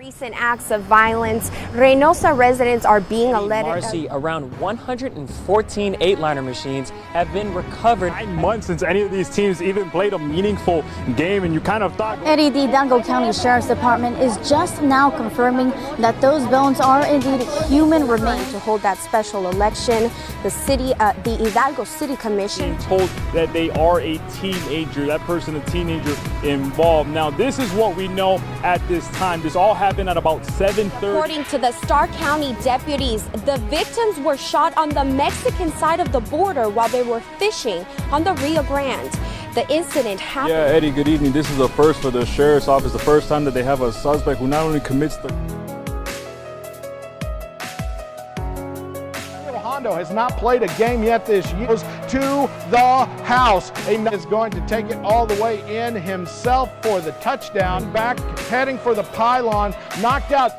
Recent acts of violence, Reynosa residents are being alerted. Marcy, around 114 eight-liner machines have been recovered. 9 months since any of these teams even played a meaningful game, and you kind of thought. Eddie, the Hidalgo County Sheriff's Department is just now confirming that those bones are indeed human remains. To hold that special election, the Hidalgo City Commission told that they are a teenager, that person a teenager involved. Now, this is what we know at this time. This all happened at about 7:30. According to the Stark County deputies, the victims were shot on the Mexican side of the border while they were fishing on the Rio Grande. The incident happened. Yeah, Eddie, good evening. This is a first for the sheriff's office, the first time that they have a suspect who not only commits the... Hondo has not played a game yet this year. Goes to the house. Is going to take it all the way in himself for the touchdown. Back heading for the pylon. Knocked out.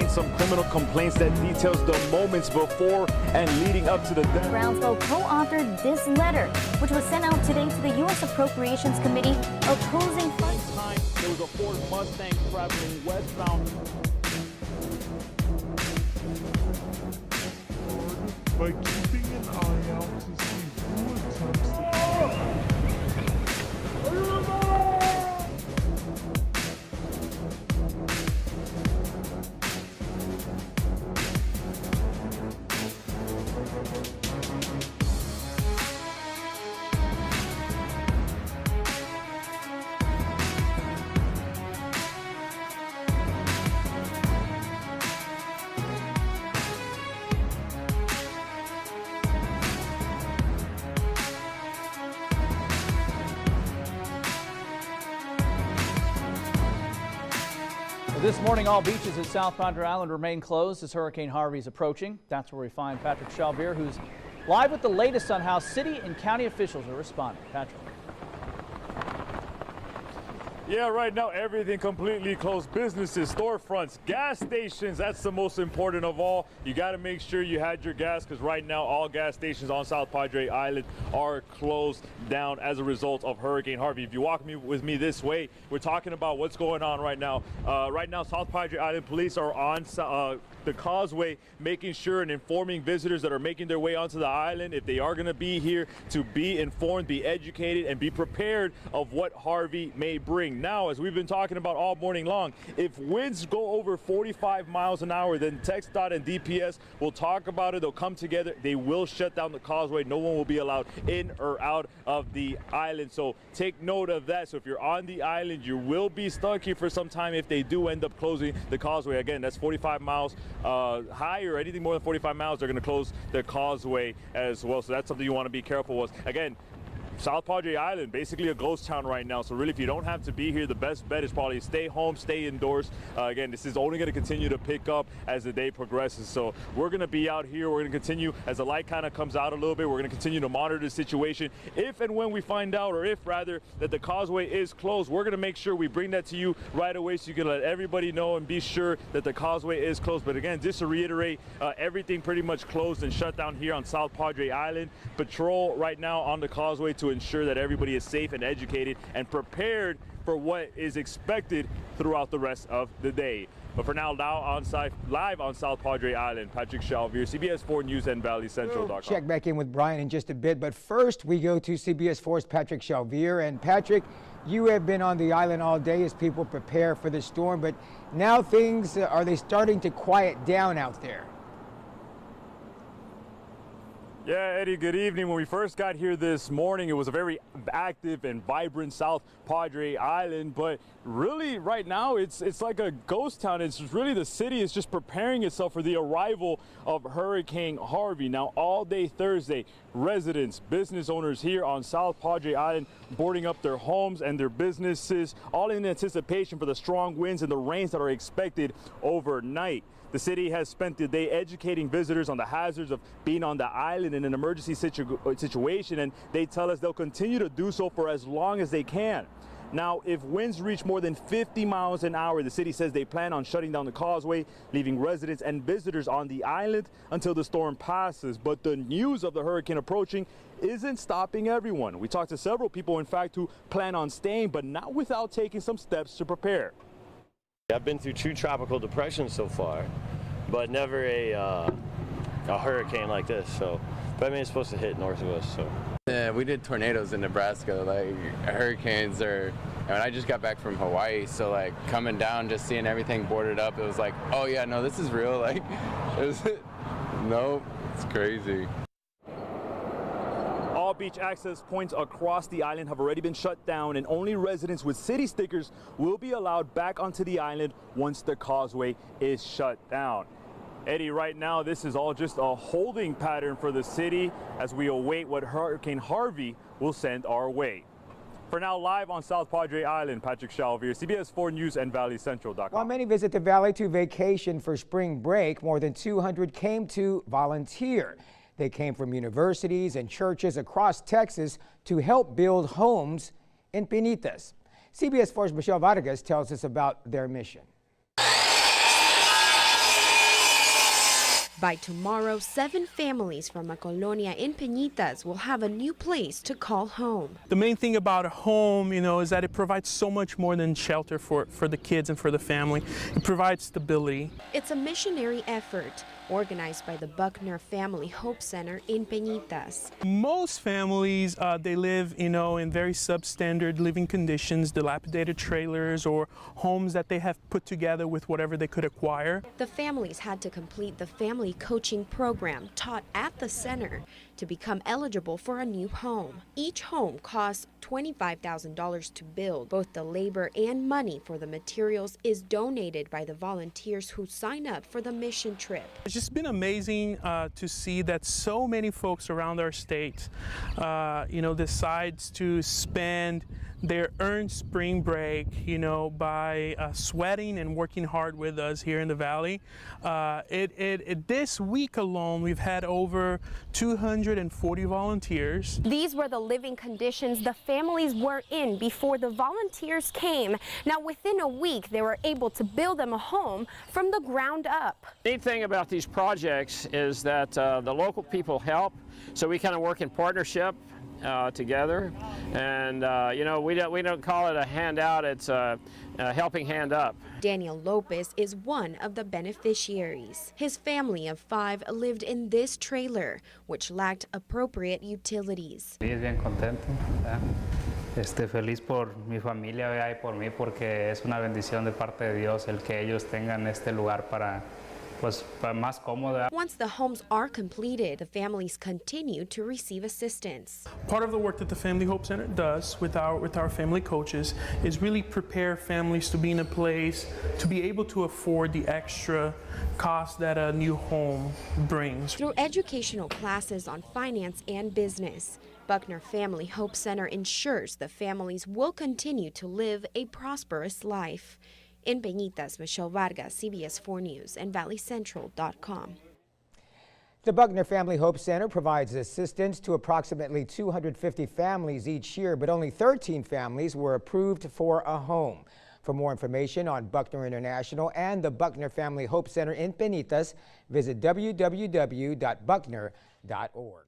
Some criminal complaints that details the moments before and leading up to the death. Brownsville co-authored this letter, which was sent out today to the U.S. Appropriations Committee opposing funds. There was a Ford Mustang traveling westbound. By keeping an eye out to see who attempts to... This morning, all beaches at South Padre Island remain closed as Hurricane Harvey is approaching. That's where we find Patrick Shalvier, who's live with the latest on how city and county officials are responding. Patrick. Yeah, right now everything completely closed. Businesses, storefronts, gas stations, that's the most important of all. You got to make sure you had your gas, because right now all gas stations on South Padre Island are closed down as a result of Hurricane Harvey. If you walk with me this way, we're talking about what's going on right now. Right now, South Padre Island police are on the causeway, making sure and informing visitors that are making their way onto the island, if they are going to be here, to be informed, be educated, and be prepared of what Harvey may bring. Now, as we've been talking about all morning long, if winds go over 45 miles an hour, then TxDOT and DPS will talk about it. They'll come together. They will shut down the causeway. No one will be allowed in or out of the island. So take note of that. So if you're on the island, you will be stuck here for some time if they do end up closing the causeway. Again, that's 45 miles high, or anything more than 45 miles, they're going to close the causeway as well. So that's something you want to be careful with. Again, South Padre Island, basically a ghost town right now. So really, if you don't have to be here, the best bet is probably stay home, stay indoors. Again, this is only going to continue to pick up as the day progresses. So we're going to be out here. We're going to continue as the light kind of comes out a little bit. We're going to continue to monitor the situation. If and when we find out, or if rather, that the causeway is closed, we're going to make sure we bring that to you right away so you can let everybody know and be sure that the causeway is closed. But again, just to reiterate, everything pretty much closed and shut down here on South Padre Island. Patrol right now on the causeway to ensure that everybody is safe and educated and prepared for what is expected throughout the rest of the day. But for now, live on South Padre Island, Patrick Shalvier, CBS 4 News and ValleyCentral.com. Check back in with Brian in just a bit, but first we go to CBS 4's Patrick Shalvier. And Patrick, you have been on the island all day as people prepare for the storm, but now things, are they starting to quiet down out there? Yeah, Eddie, good evening. When we first got here this morning, it was a very active and vibrant South Padre Island, but really right now it's like a ghost town. It's really the city is just preparing itself for the arrival of Hurricane Harvey. Now, all day Thursday, residents, business owners here on South Padre Island boarding up their homes and their businesses, all in anticipation for the strong winds and the rains that are expected overnight. The city has spent the day educating visitors on the hazards of being on the island in an emergency situation, and they tell us they'll continue to do so for as long as they can. Now, if winds reach more than 50 miles an hour, the city says they plan on shutting down the causeway, leaving residents and visitors on the island until the storm passes. But the news of the hurricane approaching isn't stopping everyone. We talked to several people, in fact, who plan on staying, but not without taking some steps to prepare. I've been through 2 tropical depressions so far, but never a hurricane like this. So, but I mean, it's supposed to hit north of us. So. Yeah, we did tornadoes in Nebraska. Like hurricanes are. And I just got back from Hawaii, so like coming down, just seeing everything boarded up, it was like, oh yeah, no, this is real. Like, no, it's crazy. All beach access points across the island have already been shut down, and only residents with city stickers will be allowed back onto the island once the causeway is shut down. Eddie, right now this is all just a holding pattern for the city as we await what Hurricane Harvey will send our way. For now, live on South Padre Island, Patrick Shalvier, CBS 4 News and ValleyCentral.com. While many visit the valley to vacation for spring break, more than 200 came to volunteer. They came from universities and churches across Texas to help build homes in Pinitas. CBS 4's Michelle Vargas tells us about their mission. By tomorrow, 7 families from a colonia in Pinitas will have a new place to call home. The main thing about a home, is that it provides so much more than shelter for the kids and for the family. It provides stability. It's a missionary effort organized by the Buckner Family Hope Center in Pinitas. Most families, they live, in very substandard living conditions, dilapidated trailers or homes that they have put together with whatever they could acquire. The families had to complete the family coaching program taught at the center to become eligible for a new home. Each home costs $25,000 to build. Both the labor and money for the materials is donated by the volunteers who sign up for the mission trip. It's just been amazing to see that so many folks around our state, decides to spend their earned spring break, by sweating and working hard with us here in the Valley. This week alone, we've had over 240 volunteers. These were the living conditions the families were in before the volunteers came. Now, within a week, they were able to build them a home from the ground up. The neat thing about these projects is that the local people help, so we kind of work in partnership together, and we don't call it a handout, it's a helping hand up. Daniel Lopez is one of the beneficiaries. His family of 5 lived in this trailer, which lacked appropriate utilities. Sí, es bien contento. Feliz por mi familia y por mí, porque es una bendición de parte de Dios el que ellos tengan este lugar para más cómoda. Once the homes are completed, the families continue to receive assistance. Part of the work that the Family Hope Center does with our family coaches is really prepare families to be in a place to be able to afford the extra cost that a new home brings. Through educational classes on finance and business, Buckner Family Hope Center ensures the families will continue to live a prosperous life. In Pinitas, Michelle Vargas, CBS 4 News and ValleyCentral.com. The Buckner Family Hope Center provides assistance to approximately 250 families each year, but only 13 families were approved for a home. For more information on Buckner International and the Buckner Family Hope Center in Pinitas, visit www.buckner.org.